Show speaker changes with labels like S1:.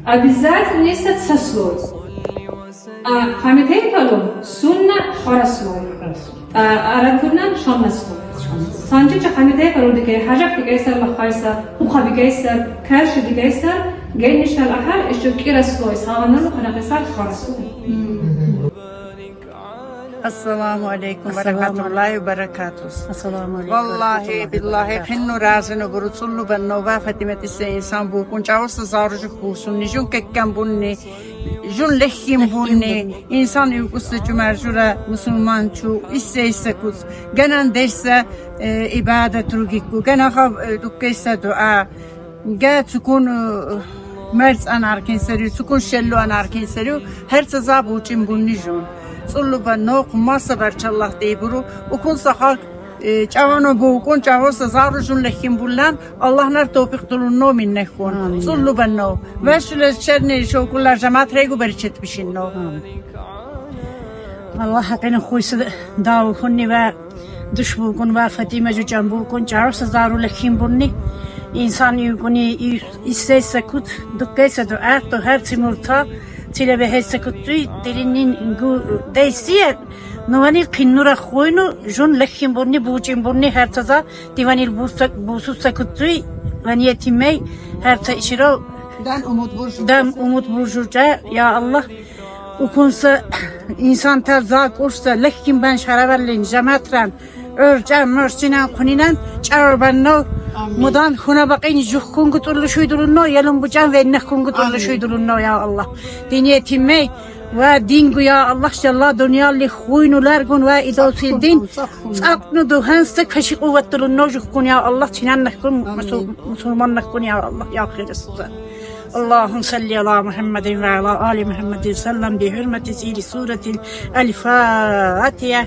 S1: Обязательно со слой. Хамитей калом сунна хораслой. Аратурнан шамнаслой. Санчи хамитей калом дике хажак дикейser лахайsa, uqa dikeyser, kerş dikeyser, genişler ahar işçi kirasloi. Sağanan xanaqesar xarasloi.
S2: Assalamu alaikum wa rahmatullahi wa barakatuh.
S3: Assalamu alaikum.
S2: Vallahi billahi xinnu razını burutsullu ben nova Fatimeti se insan bu kunçavsa zarucuk busun nijun kekken bunni jun lehim bunni insan uykusu cümerjura musulman çu isse kuz genan derse ibadet rugik bu gena xab dukkeyse dua ge tukun merz anarkin seriu tukun şellu anarkin seriu her teza bu çim bunni jun صلوا بنوق ما صبر الله تيبرو وكون صحاك جوانو بوكون جوان سزارجون لكن بولان الله نر توفيق دلونو من نخون صلوا بنو وشل شرني شو كل جماعة ريجو برشت بشينو
S3: الله حقنا خويس داو خني و دش بوكون و فاطمة جو جنب بوكون جوان سزارو لكن بولني insan yükünü isteyse kut dukkaysa da erto her timurta tile be hesekuttu dilinin deysiye novani kinnura khoynu jun lekhin burni bucin burni her taza divanil busu sakuttu vaniyetime her ta işiro dan umut burjuca ya Allah ukunsa insan terza kursa lekhin ben şaraverlin jamatran örcan mörsinan kuninan çarbanno mudan huna bakın juhkun gutullu şuydurunno yalın bucan ve nekkun gutullu şuydurunno ya Allah diniyetime ve dingu ya Allah şallah dünyalli huynular gun ve idosil din aknu duhansta kaşı kuvvetlunno juhkun ya Allah çinan nekkun musulman nekkun ya Allah ya khirista Allahum salli ala Muhammedin ve ala ali Muhammedin sallam bi hürmeti siri suretil El-Fatiha.